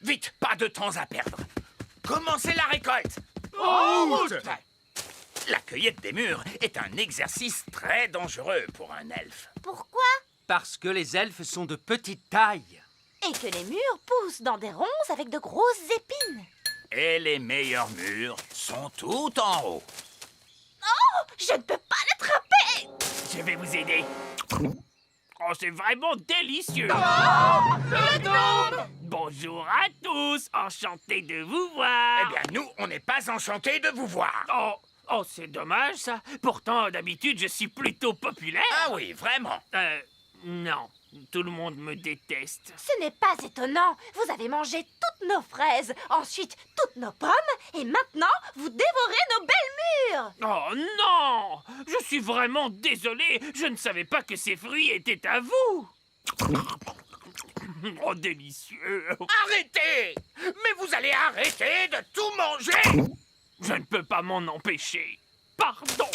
Vite, pas de temps à perdre. Commencez la récolte. En route! La cueillette des mûres est un exercice très dangereux pour un elfe. Pourquoi? Parce que les elfes sont de petite taille. Et que les mûres poussent dans des ronces avec de grosses épines. Et les meilleurs mûres sont tout en haut. Oh, je ne peux pas l'attraper! Je vais vous aider. Oh, c'est vraiment délicieux. Le gnome! Bonjour à tous, enchanté de vous voir. Eh bien, nous, on n'est pas enchantés de vous voir. Oh, c'est dommage ça. Pourtant, d'habitude, je suis plutôt populaire. Ah oui, vraiment. Non, tout le monde me déteste. Ce n'est pas étonnant. Vous avez mangé toutes nos fraises, ensuite toutes nos pommes, et maintenant, vous dévorez nos belles mûres! Oh non! Je suis vraiment désolé. Je ne savais pas que ces fruits étaient à vous. Oh, délicieux. Arrêtez! Mais vous allez arrêter de tout manger! Je ne peux pas m'en empêcher. Pardon.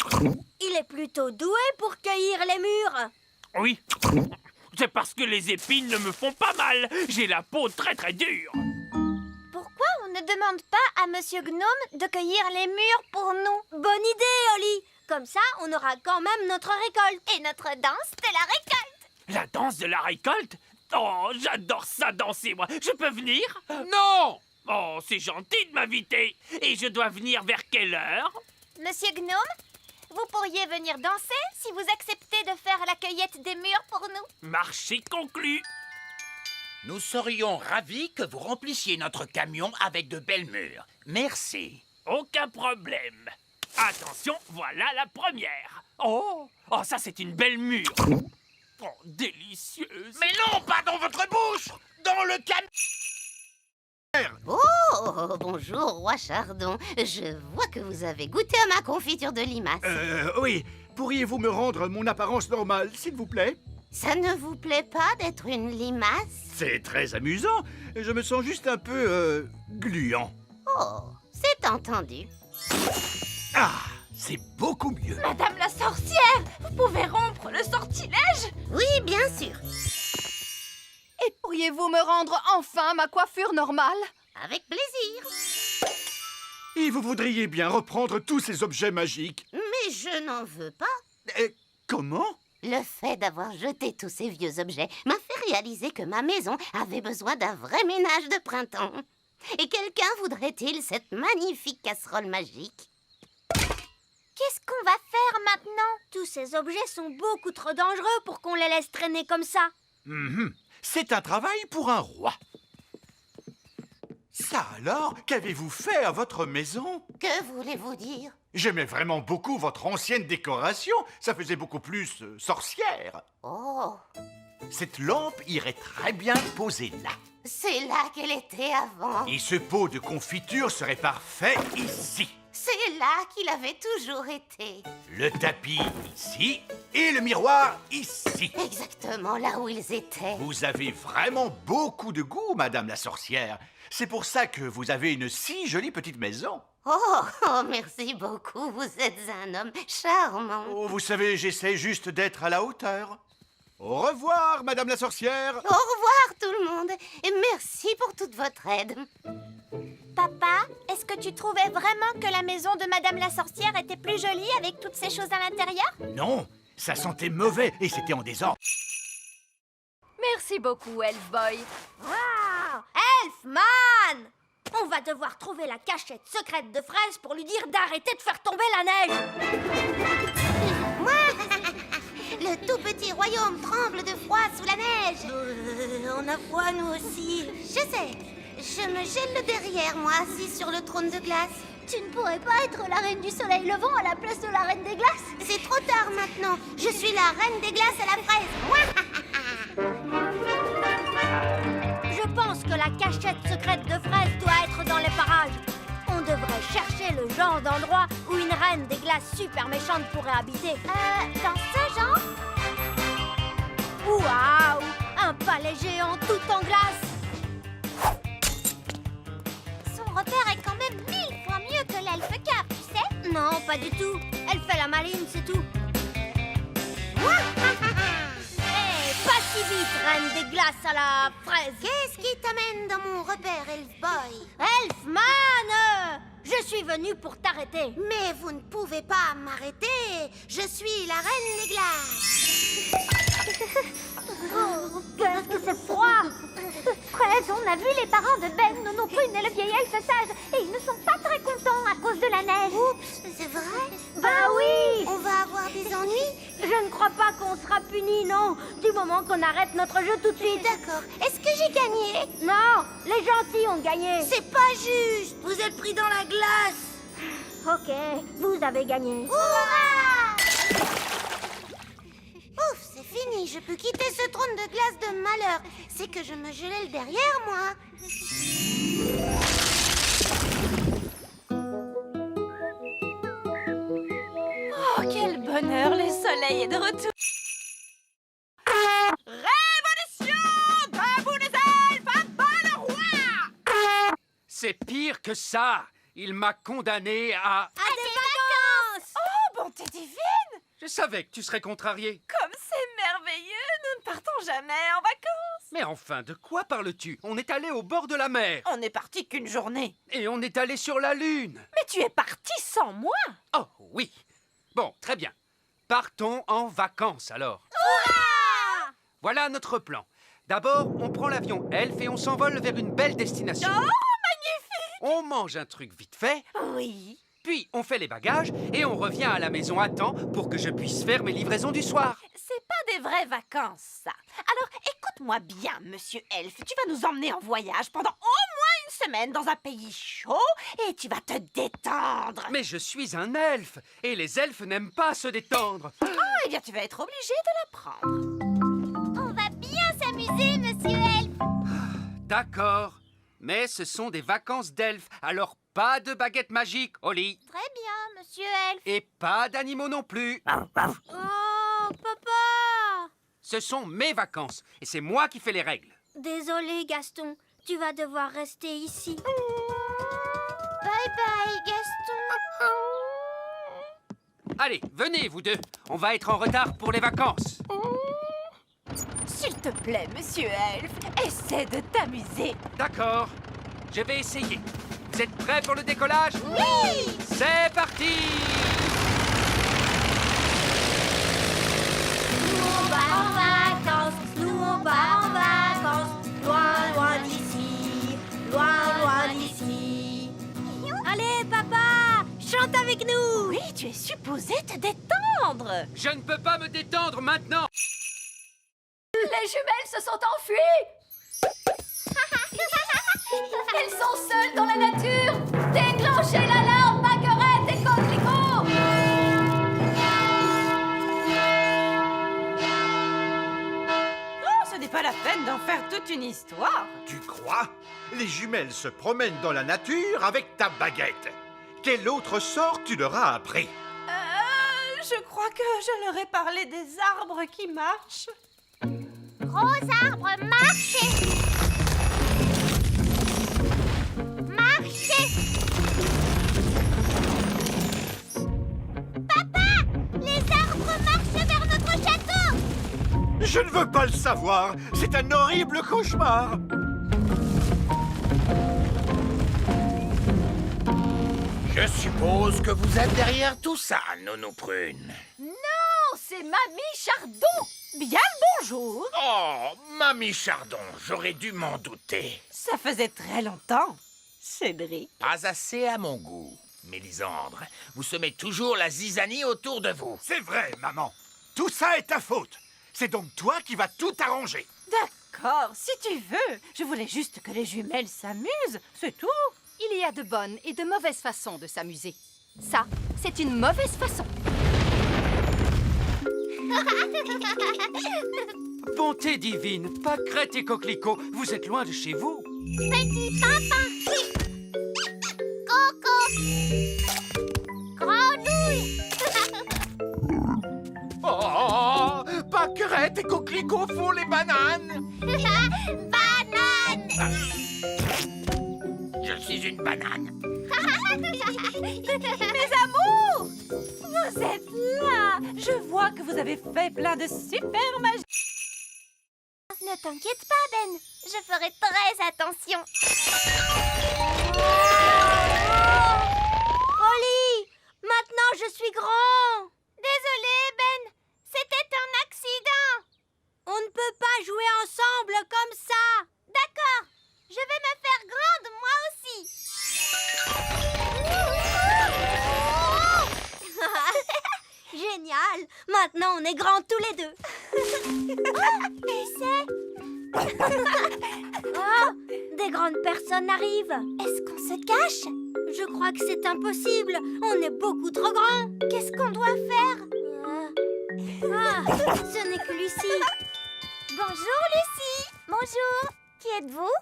Il est plutôt doué pour cueillir les mûres. Oui, c'est parce que les épines ne me font pas mal. J'ai la peau très très dure. Pourquoi on ne demande pas à Monsieur Gnome de cueillir les mûres pour nous? Bonne idée, Oli. Comme ça, on aura quand même notre récolte. Et notre danse de la récolte. La danse de la récolte? Oh, j'adore ça danser, moi. Je peux venir? Non! Oh, c'est gentil de m'inviter. Et je dois venir vers quelle heure? Monsieur Gnome, vous pourriez venir danser si vous acceptez de faire la cueillette des mûres pour nous. Marché conclu. Nous serions ravis que vous remplissiez notre camion avec de belles mûres. Merci. Aucun problème. Attention, voilà la première. Oh, ça c'est une belle mûre. Oh, délicieuse. Mais non, pas dans votre bouche! Dans le camion! Oh, bonjour, roi Chardon. Je vois que vous avez goûté à ma confiture de limace. Oui. Pourriez-vous me rendre mon apparence normale, s'il vous plaît? Ça ne vous plaît pas d'être une limace? C'est très amusant. Je me sens juste un peu, gluant. Oh, c'est entendu. Ah, c'est beaucoup mieux. Madame la sorcière, vous pouvez rompre le sortilège? Oui, bien sûr. Et pourriez-vous me rendre enfin ma coiffure normale? Avec plaisir. Et vous voudriez bien reprendre tous ces objets magiques. Mais je n'en veux pas. Comment? Le fait d'avoir jeté tous ces vieux objets m'a fait réaliser que ma maison avait besoin d'un vrai ménage de printemps. Et quelqu'un voudrait-il cette magnifique casserole magique? Qu'est-ce qu'on va faire maintenant? Tous ces objets sont beaucoup trop dangereux pour qu'on les laisse traîner comme ça. C'est un travail pour un roi. Ça alors, qu'avez-vous fait à votre maison? Que voulez-vous dire? J'aimais vraiment beaucoup votre ancienne décoration. Ça faisait beaucoup plus sorcière. Oh, Cette lampe irait très bien posée là. c'est là qu'elle était avant. Et ce pot de confiture serait parfait ici. C'est là qu'il avait toujours été. Le tapis ici et le miroir ici. Exactement là où ils étaient. Vous avez vraiment beaucoup de goût, Madame la sorcière. C'est pour ça que vous avez une si jolie petite maison. Oh, merci beaucoup. Vous êtes un homme charmant. Oh, vous savez, j'essaie juste d'être à la hauteur. Au revoir, Madame la sorcière. Au revoir tout le monde et merci pour toute votre aide. Papa, est-ce que tu trouvais vraiment que la maison de Madame la sorcière était plus jolie avec toutes ces choses à l'intérieur? Non, ça sentait mauvais et c'était en désordre. Merci beaucoup, Elf Boy. Wow! Elfman! On va devoir trouver la cachette secrète de Fraise pour lui dire d'arrêter de faire tomber la neige. Le tout petit royaume tremble de froid sous la neige. On a froid, nous aussi. Je sais. Je me gèle le derrière, moi, assis sur le trône de glace. Tu ne pourrais pas être la reine du soleil levant à la place de la reine des glaces? C'est trop tard maintenant. Je suis la reine des glaces à la fraise. Je pense que la cachette secrète de Fraise doit être dans les parages. On devrait chercher le genre d'endroit où une reine des glaces super méchante pourrait habiter. Dans ce genre? Waouh! Un palais géant tout en glace! Son repère est quand même 1000 fois mieux que l'elfe cave, tu sais? Non, pas du tout. Elle fait la maline, c'est tout. Hé, passe si vite, reine des glaces à la fraise. Qu'est-ce qui t'amène dans mon repère, Elf Boy? Elfman, je suis venue pour t'arrêter. Mais vous ne pouvez pas m'arrêter. Je suis la reine des glaces. Oh, qu'est-ce que c'est froid. Fraise, on a vu les parents de Ben, Nono Prune et le vieil elfe sage, et ils ne sont pas très contents à cause de la neige. Oups, c'est vrai? Bah oui. On va avoir des ennuis? Je ne crois pas qu'on sera puni, non, du moment qu'on arrête notre jeu tout de suite. D'accord. Est-ce que j'ai gagné? Non, les gentils ont gagné. C'est pas juste. Vous êtes pris dans la glace. Ok, vous avez gagné. Hurrah! Ouf, c'est fini. Je peux quitter ce trône de glace de malheur. C'est que je me gelais le derrière, moi. Oh, quel bonheur, le soleil est de retour. Révolution! Debout les elfes, à bas le roi! C'est pire que ça. Il m'a condamné à... À des vacances. Oh, bonté divine! Je savais que tu serais contrarié. Comme c'est merveilleux, nous ne partons jamais en vacances. Mais enfin, de quoi parles-tu? On est allé au bord de la mer. On n'est parti qu'une journée. Et on est allé sur la Lune. Mais tu es parti sans moi. Oh, oui. Bon, très bien. Partons en vacances, alors. Voilà notre plan. D'abord, on prend l'avion Elf et on s'envole vers une belle destination. Oh, magnifique! On mange un truc vite fait, Oui. puis on fait les bagages et on revient à la maison à temps pour que je puisse faire mes livraisons du soir. C'est pas des vraies vacances, ça. Alors, écoute-moi bien, monsieur Elfe. Tu vas nous emmener en voyage pendant au moins une semaine dans un pays chaud et tu vas te détendre. Mais je suis un elfe et les elfes n'aiment pas se détendre. Eh bien, tu vas être obligé de l'apprendre. On va bien s'amuser, monsieur Elfe. D'accord, mais ce sont des vacances d'elfes, alors pas de baguette magique, Oli. Très bien, monsieur Elfe. Et pas d'animaux non plus. Oh, papa. Ce sont mes vacances et c'est moi qui fais les règles. Désolé, Gaston. Tu vas devoir rester ici. Bye bye, Gaston. Allez, venez vous deux, on va être en retard pour les vacances. S'il te plaît, monsieur Elfe, essaie de t'amuser. D'accord, je vais essayer. Vous êtes prêts pour le décollage? Oui. C'est parti! Nous on va en vacances. Nous on va en vacances. Loin, loin d'ici. Loin, loin d'ici. Allez, papa, chante avec nous. Oui, tu es supposé te détendre. Je ne peux pas me détendre maintenant! Les jumelles se sont enfuies. Elles sont seules dans la nature. Déclenchez l'alarme, Marguerite et Coquelicot. Oh, ce n'est pas la peine d'en faire toute une histoire. Tu crois? Les jumelles se promènent dans la nature avec ta baguette. Quel autre sort tu leur as appris? Je crois que je leur ai parlé des arbres qui marchent. Gros arbre, marchez. Marchez. Papa, les arbres marchent vers notre château. Je ne veux pas le savoir. C'est un horrible cauchemar. Je suppose que vous êtes derrière tout ça, Nono Prune. Non, c'est Mamie Chardon. Bien le bonjour. Oh, Mamie Chardon, j'aurais dû m'en douter. Ça faisait très longtemps, Cédric. Pas assez à mon goût. Mélisandre, vous semez toujours la zizanie autour de vous. C'est vrai, maman. Tout ça est ta faute. C'est donc toi qui vas tout arranger. D'accord, si tu veux. Je voulais juste que les jumelles s'amusent, c'est tout. Il y a de bonnes et de mauvaises façons de s'amuser. Ça, c'est une mauvaise façon. Bonté divine, Pâquerette et Coquelicot, vous êtes loin de chez vous. Petit papa. Coco. Grenouille. Oh, Pâquerette et Coquelicot font les bananes. Banane. Je suis une banane. Mes amours, vous êtes là. Je vois que vous avez fait plein de super magie. t'inquiète pas, Ben. Je ferai très attention. Holly, maintenant je suis grand. Désolé, Ben. C'était un accident. On ne peut pas jouer ensemble comme ça. D'accord. Je vais me faire grande, moi aussi. Génial. Maintenant, on est grands tous les deux. Et c'est... Oh, des grandes personnes arrivent. Est-ce qu'on se cache? Je crois que c'est impossible. On est beaucoup trop grands. Qu'est-ce qu'on doit faire? Ce n'est que Lucie. Bonjour, Lucie. Bonjour. Qui êtes-vous?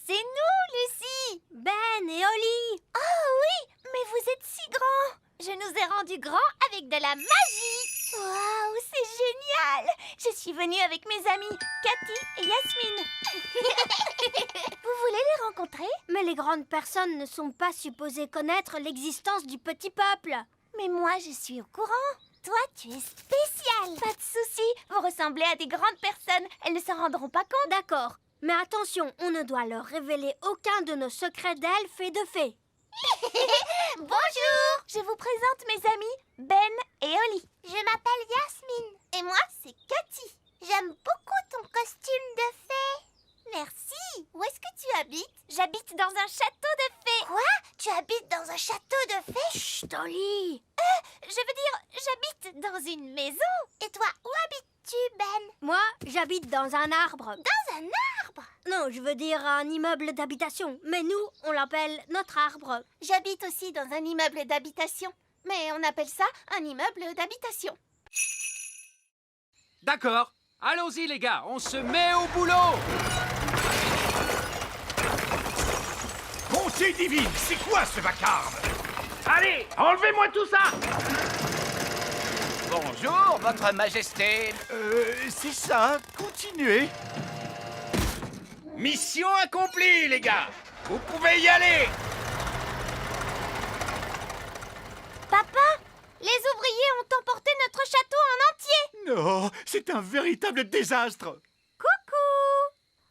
C'est nous, Lucie. Ben et Holly. Oh oui, mais vous êtes si grands. Je nous ai rendus grands avec de la magie. Waouh, c'est génial. Je suis venue avec mes amis Cathy et Yasmine. Vous voulez les rencontrer? Mais les grandes personnes ne sont pas supposées connaître l'existence du petit peuple. Mais moi, je suis au courant. Toi, tu es spécial. Pas de souci, vous ressemblez à des grandes personnes. Elles ne s'en rendront pas compte. D'accord, mais attention, on ne doit leur révéler aucun de nos secrets d'elfes et de fées. Bonjour. Je vous présente mes amis Ben et Holly. Je m'appelle Yasmine. Et moi, c'est Cathy. J'aime beaucoup ton costume de fée. Merci. Où est-ce que tu habites? J'habite dans un château de fées. Quoi? Tu habites dans un château de fées? Chut, Holly. Je veux dire, j'habite dans une maison. Et toi, où habites-tu, Ben? Moi, j'habite dans un arbre. Dans un arbre? Non, je veux dire un immeuble d'habitation. Mais nous, on l'appelle notre arbre. J'habite aussi dans un immeuble d'habitation. Mais on appelle ça un immeuble d'habitation. D'accord. Allons-y, les gars. On se met au boulot. Bonté divine, c'est quoi ce vacarme? Allez, enlevez-moi tout ça. Bonjour, votre majesté. C'est ça, continuez. Mission accomplie, les gars. Vous pouvez y aller. Papa, les ouvriers ont emporté notre château en entier. Non, c'est un véritable désastre. Coucou.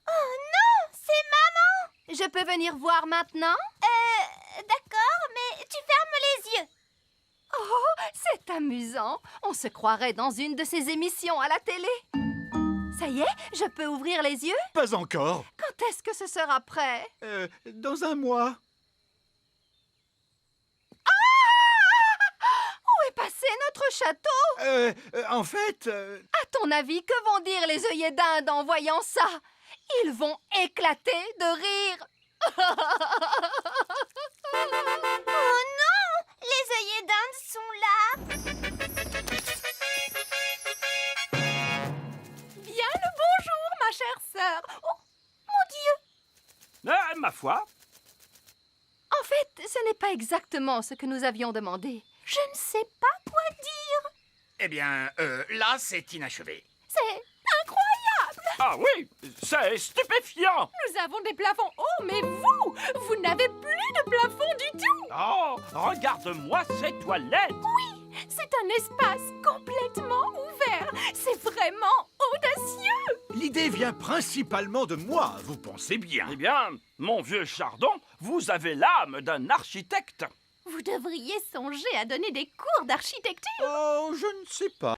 Oh non, c'est maman. Je peux venir voir maintenant? D'accord, mais tu fermes les yeux. Oh, c'est amusant. On se croirait dans une de ces émissions à la télé. Ça y est, je peux ouvrir les yeux? Pas encore. Quand est-ce que ce sera prêt? Dans un mois. Où est passé notre château? En fait... À ton avis, que vont dire les œillets d'Inde en voyant ça? Ils vont éclater de rire. Oh non, les œillets d'Inde sont là. Bien le bonjour, ma chère sœur. Oh, mon Dieu! Ma foi. En fait, ce n'est pas exactement ce que nous avions demandé. Je ne sais pas quoi dire. Eh bien, là, c'est inachevé. C'est incroyable! Ah oui, c'est stupéfiant. Nous avons des plafonds hauts, mais vous n'avez plus de plafond du tout! Oh, regarde-moi ces toilettes. Oui, c'est un espace complètement ouvert. C'est vraiment audacieux! L'idée vient principalement de moi, vous pensez bien. Eh bien, mon vieux Chardon, vous avez l'âme d'un architecte. Vous devriez songer à donner des cours d'architecture. Oh, je ne sais pas.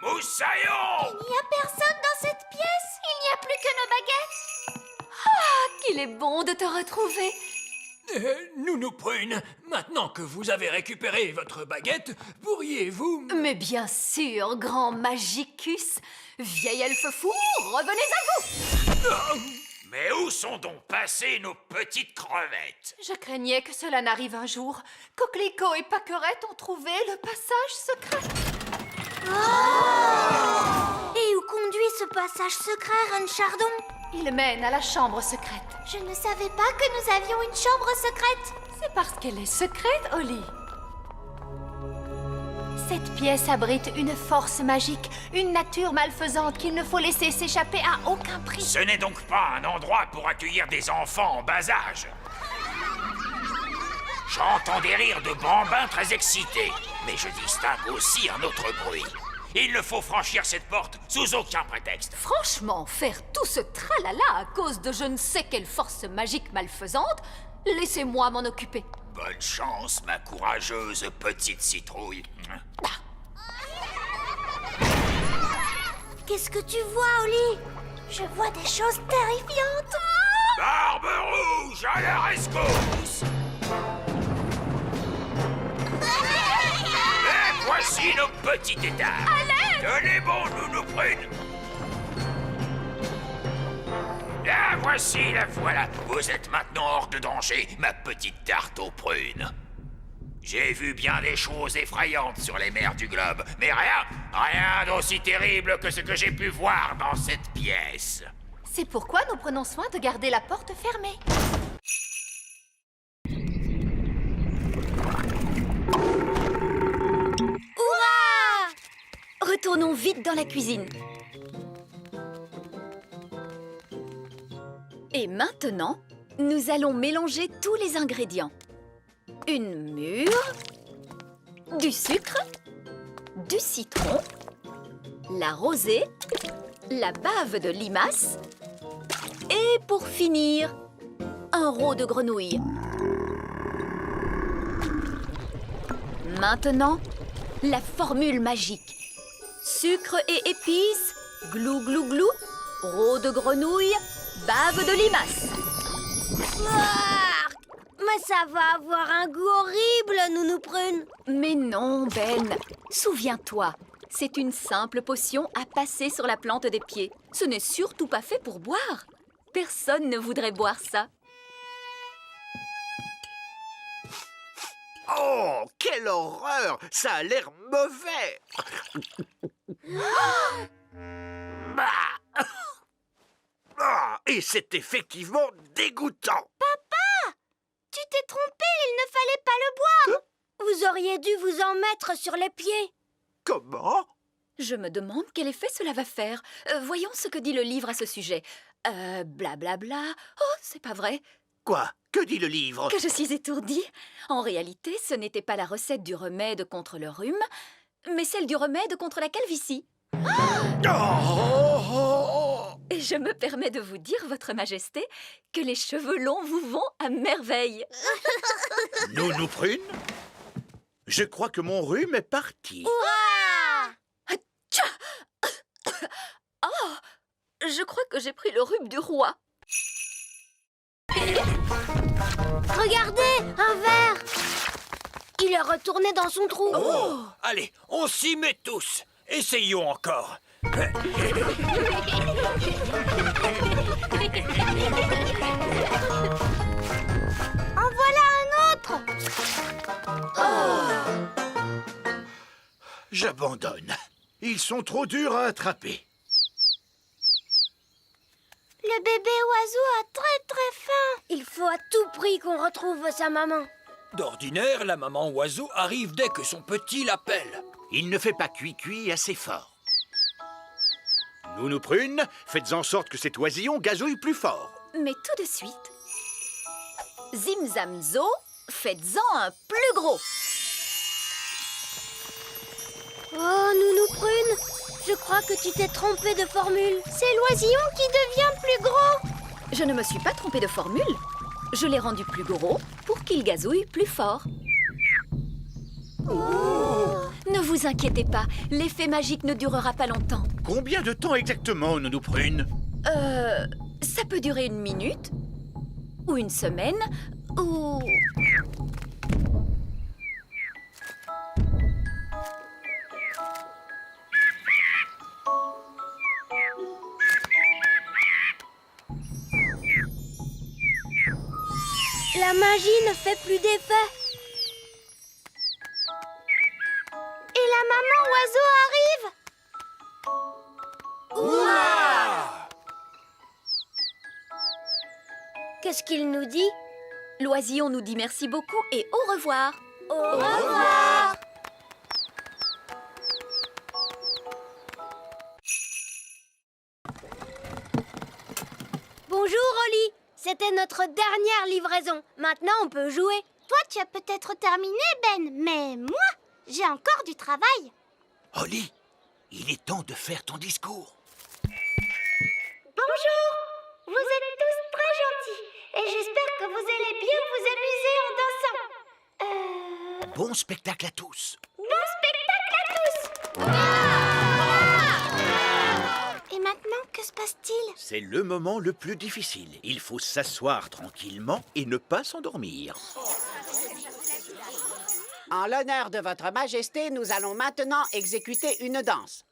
Moussaillon! Il n'y a personne dans cette pièce. Il n'y a plus que nos baguettes. Qu'il est bon de te retrouver. Nounou Prune, maintenant que vous avez récupéré votre baguette, pourriez-vous... Mais bien sûr, grand Magicus. Vieil elfe fou, revenez à vous! Mais où sont donc passées nos petites crevettes? Je craignais que cela n'arrive un jour. Coquelicot et Paquerette ont trouvé le passage secret. Et où conduit ce passage secret, Reine Chardon? Il mène à la chambre secrète. Je ne savais pas que nous avions une chambre secrète. C'est parce qu'elle est secrète, Holly. Cette pièce abrite une force magique, une nature malfaisante qu'il ne faut laisser s'échapper à aucun prix. Ce n'est donc pas un endroit pour accueillir des enfants en bas âge. J'entends des rires de bambins très excités, mais je distingue aussi un autre bruit. Il ne faut franchir cette porte sous aucun prétexte. Franchement, faire tout ce tralala à cause de je ne sais quelle force magique malfaisante, laissez-moi m'en occuper. Bonne chance, ma courageuse petite citrouille. Qu'est-ce que tu vois, Oli? Je vois des choses terrifiantes. Barbe rouge à la rescousse! Et voici nos petits états. Tenez bon, Nounou Prune. La voici, la voilà. Vous êtes maintenant hors de danger, ma petite tarte aux prunes. J'ai vu bien des choses effrayantes sur les mers du globe, mais rien d'aussi terrible que ce que j'ai pu voir dans cette pièce. C'est pourquoi nous prenons soin de garder la porte fermée. Hurrah! Retournons vite dans la cuisine. Et maintenant, nous allons mélanger tous les ingrédients. Une mûre, du sucre, du citron, la rosée, la bave de limace et pour finir, un rot de grenouille. Maintenant, la formule magique. Sucre et épices, glou glou glou, rot de grenouille, bave de limace. Ouah! Mais ça va avoir un goût horrible, Nounou Prune. Mais non, Ben. Souviens-toi, c'est une simple potion à passer sur la plante des pieds. Ce n'est surtout pas fait pour boire. Personne ne voudrait boire ça. Oh, quelle horreur! Ça a l'air mauvais! Ah, et c'est effectivement dégoûtant! Tu t'es trompé, il ne fallait pas le boire. Vous auriez dû vous en mettre sur les pieds. Comment? Je me demande quel effet cela va faire. Voyons ce que dit le livre à ce sujet. Blablabla. Oh, c'est pas vrai. Quoi? Que dit le livre? Que je suis étourdie. En réalité, ce n'était pas la recette du remède contre le rhume, mais celle du remède contre la calvitie. Et je me permets de vous dire, Votre Majesté, que les cheveux longs vous vont à merveille. Nounou Prune? Je crois que mon rhume est parti. Oh, je crois que j'ai pris le rhume du roi. Regardez, un verre. Il est retourné dans son trou. Allez, on s'y met tous. Essayons encore. En voilà un autre. J'abandonne. Ils sont trop durs à attraper. Le bébé oiseau a très faim. Il faut à tout prix qu'on retrouve sa maman. D'ordinaire, la maman oiseau arrive dès que son petit l'appelle. Il ne fait pas cuit assez fort. Nounou Prune, faites en sorte que cet oisillon gazouille plus fort. Mais tout de suite, Zim Zam Zo, faites-en un plus gros. Oh, Nounou Prune, je crois que tu t'es trompée de formule. C'est l'oisillon qui devient plus gros. Je ne me suis pas trompée de formule. Je l'ai rendu plus gros pour qu'il gazouille plus fort. Ne vous inquiétez pas, l'effet magique ne durera pas longtemps. Combien de temps exactement, Nounou Prune? Ça peut durer 1 minute, ou 1 semaine, ou... La magie ne fait plus d'effet. Et la maman oiseau arrive. Ouah! Qu'est-ce qu'il nous dit? L'oisillon nous dit merci beaucoup et au revoir. Au revoir. Bonjour, Oli. C'était notre dernière livraison. Maintenant, on peut jouer. Toi, tu as peut-être terminé, Ben, mais moi, j'ai encore du travail. Holly, il est temps de faire ton discours. Bonjour, vous êtes tous très gentils et j'espère que vous allez bien vous amuser en dansant. Bon spectacle à tous. Bon spectacle à tous. Et maintenant, que se passe-t-il? C'est le moment le plus difficile. Il faut s'asseoir tranquillement et ne pas s'endormir. En l'honneur de votre majesté, nous allons maintenant exécuter une danse.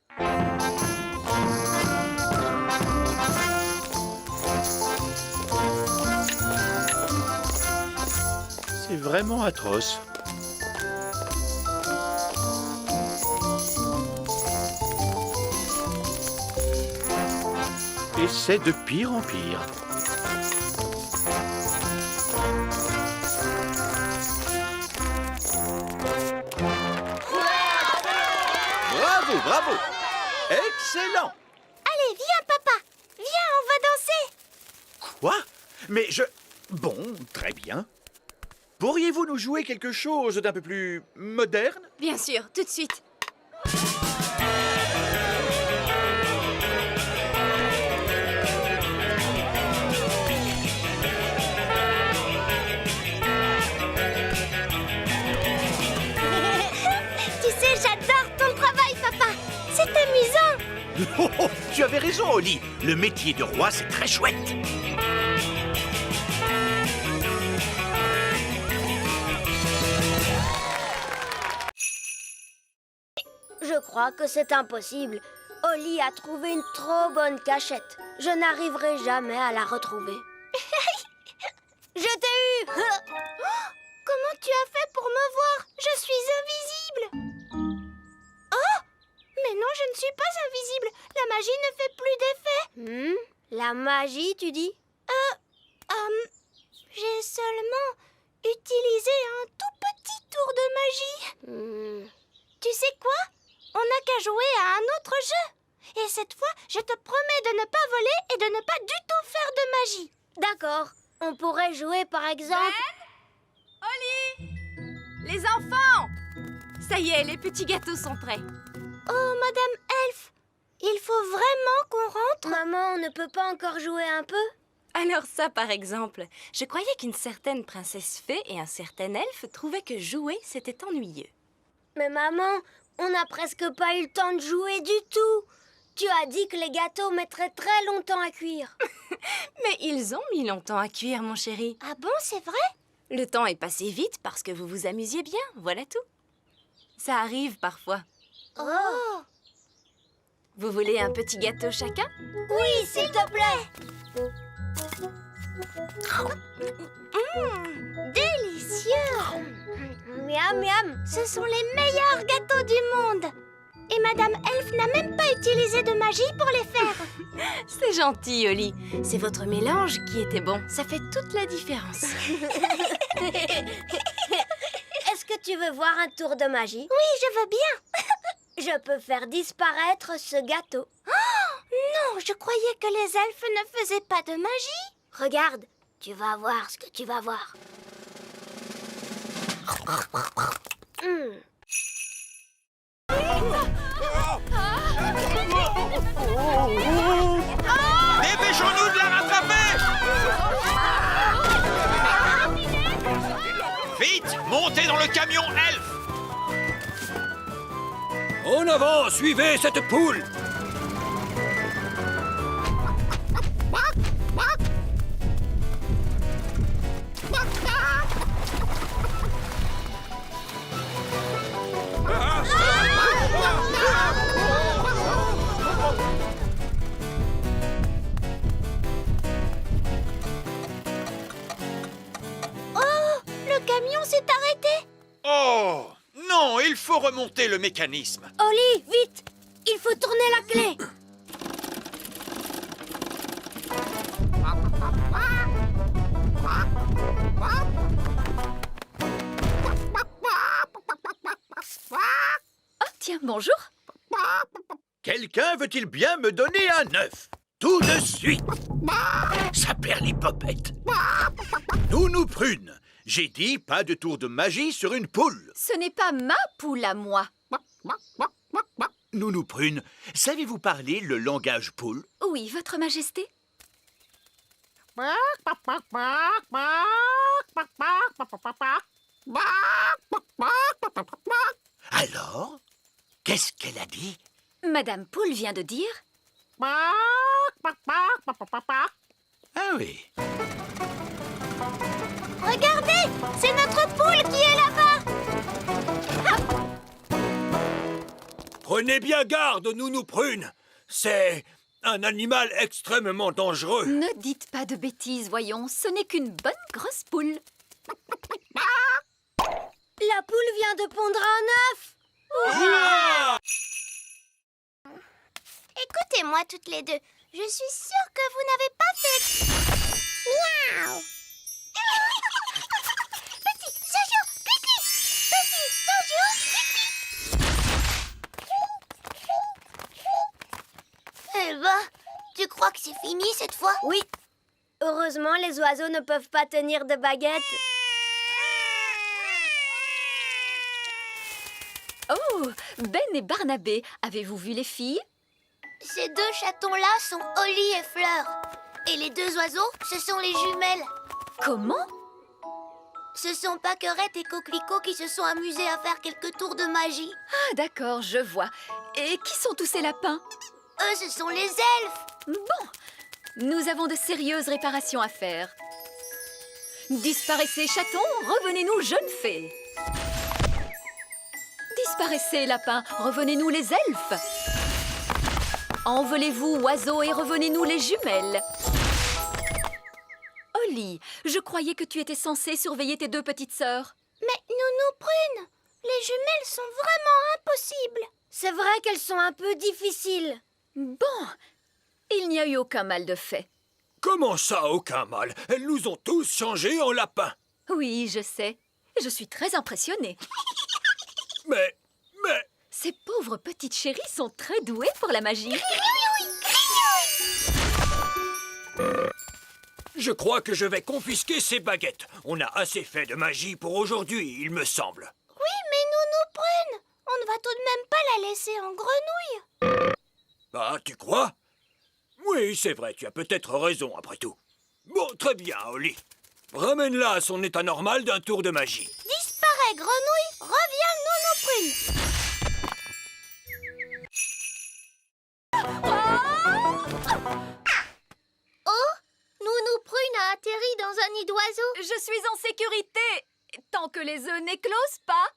C'est vraiment atroce. Et c'est de pire en pire. Bravo, bravo! Excellent! Allez, viens, papa. Viens, on va danser. Quoi? Mais je... Bon, très bien. Pourriez-vous nous jouer quelque chose d'un peu plus moderne? Bien sûr, tout de suite. Tu sais, j'adore ton travail, papa. C'est amusant. Oh, oh, tu avais raison, Oli. Le métier de roi, c'est très chouette. Je crois que c'est impossible. Oli a trouvé une trop bonne cachette. Je n'arriverai jamais à la retrouver. Je t'ai eu. Comment tu as fait pour me voir? Je suis invisible. Oh! Mais non, je ne suis pas invisible. La magie ne fait plus d'effet. La magie, tu dis? J'ai seulement utilisé un tout petit tour de magie. Tu sais quoi? On n'a qu'à jouer à un autre jeu. Et cette fois, je te promets de ne pas voler et de ne pas du tout faire de magie. D'accord. On pourrait jouer par exemple... Oli! Les enfants! Ça y est, les petits gâteaux sont prêts. Oh, Madame Elf, il faut vraiment qu'on rentre? Maman, on ne peut pas encore jouer un peu? Alors ça, par exemple, je croyais qu'une certaine princesse fée et un certain elfe trouvaient que jouer, c'était ennuyeux. Mais maman, on n'a presque pas eu le temps de jouer du tout. Tu as dit que les gâteaux mettraient très longtemps à cuire. Mais ils ont mis longtemps à cuire, mon chéri. Ah bon, c'est vrai? Le temps est passé vite parce que vous vous amusiez bien, voilà tout. Ça arrive parfois. Oh! Vous voulez un petit gâteau chacun? Oui, s'il te plaît. Délicieux. Miam, miam. Ce sont les meilleurs gâteaux du monde. Et Madame Elf n'a même pas utilisé de magie pour les faire. C'est gentil, Oli. C'est votre mélange qui était bon. Ça fait toute la différence. Est-ce que tu veux voir un tour de magie? Oui, je veux bien. Je peux faire disparaître ce gâteau. Oh, non, je croyais que les elfes ne faisaient pas de magie. Regarde, tu vas voir ce que tu vas voir. Dépêchons-nous de la rattraper! Vite, montez dans le camion elfe! En avant, suivez cette poule! Le camion s'est arrêté. Oh! Non, il faut remonter le mécanisme. Oli, vite! Il faut tourner la clé. Oh, tiens, bonjour. Quelqu'un veut-il bien me donner un œuf? Tout de suite! Ça perd les popettes. Nounou Prune, j'ai dit pas de tour de magie sur une poule. Ce n'est pas ma poule à moi. Nounou Prune, savez-vous parler le langage poule? Oui, Votre Majesté. Alors, qu'est-ce qu'elle a dit? Madame Poule vient de dire... Ah oui. Regardez, c'est notre poule qui est là-bas. Prenez bien garde, Nounou Prune. C'est un animal extrêmement dangereux. Ne dites pas de bêtises, voyons. Ce n'est qu'une bonne grosse poule. La poule vient de pondre un œuf. Écoutez-moi toutes les deux. Je suis sûre que vous n'avez pas fait... Miaou. Petit Jojo, pipi. Petit Jojo, pipi. Eh ben, tu crois que c'est fini cette fois? Oui. Heureusement, les oiseaux ne peuvent pas tenir de baguette. Oh, Ben et Barnabé, avez-vous vu les filles? Ces deux chatons-là sont Holly et Fleur. Et les deux oiseaux, ce sont les jumelles. Comment? Ce sont Pâquerette et Coquelicot qui se sont amusés à faire quelques tours de magie. Ah, d'accord, je vois. Et qui sont tous ces lapins? Eux, ce sont les elfes. Bon, nous avons de sérieuses réparations à faire. Disparaissez, chatons, revenez-nous, jeunes fées. Disparaissez, lapins, revenez-nous, les elfes. Envolez-vous, oiseaux, et revenez-nous, les jumelles. Holly, je croyais que tu étais censée surveiller tes deux petites sœurs. Mais Nounou Prune, les jumelles sont vraiment impossibles. C'est vrai qu'elles sont un peu difficiles. Bon, il n'y a eu aucun mal de fait. Comment ça, aucun mal? Elles nous ont tous changés en lapins. Oui, je sais. Je suis très impressionnée. Mais... Ces pauvres petites chéries sont très douées pour la magie. Je crois que je vais confisquer ces baguettes. On a assez fait de magie pour aujourd'hui, il me semble. Oui, mais Nounou Prune, on ne va tout de même pas la laisser en grenouille. Ah, tu crois? Oui, c'est vrai, tu as peut-être raison après tout. Bon, très bien, Holly. Ramène-la à son état normal d'un tour de magie. Disparais, grenouille, reviens, Nounou Prune. Oh, Nounou Prune a atterri dans un nid d'oiseaux. Je suis en sécurité, tant que les œufs n'éclosent pas.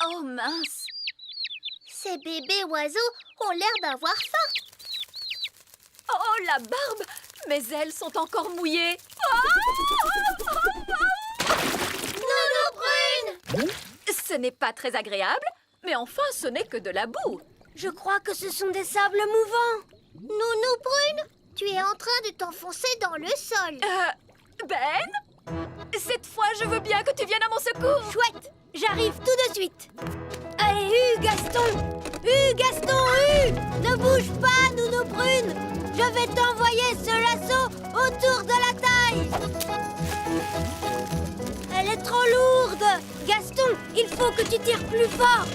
Oh mince. Ces bébés oiseaux ont l'air d'avoir faim. Oh, la barbe. Mes ailes sont encore mouillées. Nounou Prune! Ce n'est pas très agréable, mais enfin, ce n'est que de la boue. Je crois que ce sont des sables mouvants. Nounou Prune, tu es en train de t'enfoncer dans le sol. Ben, cette fois, je veux bien que tu viennes à mon secours. Chouette, j'arrive tout de suite. Allez, Gaston! Gaston, ne bouge pas, Nounou Prune. Je vais t'envoyer ce lasso autour de la taille. Elle est trop lourde. Gaston, il faut que tu tires plus fort.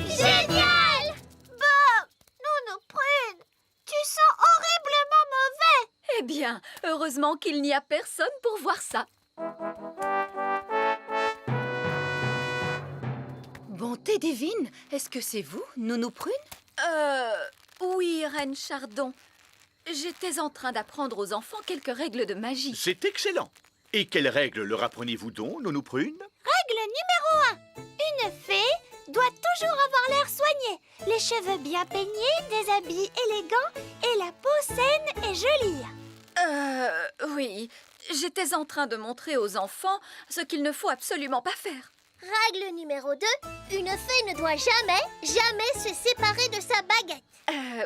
Génial! Bon, Nounou Prune, tu sens horriblement mauvais. Eh bien, heureusement qu'il n'y a personne pour voir ça. Bonté divine, est-ce que c'est vous, Nounou Prune? Oui, Reine Chardon. J'étais en train d'apprendre aux enfants quelques règles de magie. C'est excellent. Et quelles règles leur apprenez-vous donc, Nounou Prune? Règle numéro 1. Une fée doit toujours avoir l'air soigné, les cheveux bien peignés, des habits élégants et la peau saine et jolie. Oui. J'étais en train de montrer aux enfants ce qu'il ne faut absolument pas faire. Règle numéro 2. Une fée ne doit jamais se séparer de sa baguette.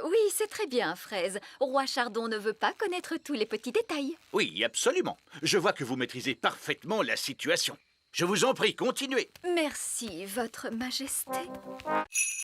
Oui, c'est très bien, Fraise. Roi Chardon ne veut pas connaître tous les petits détails. Oui, absolument. Je vois que vous maîtrisez parfaitement la situation. Je vous en prie, continuez. Merci, Votre Majesté.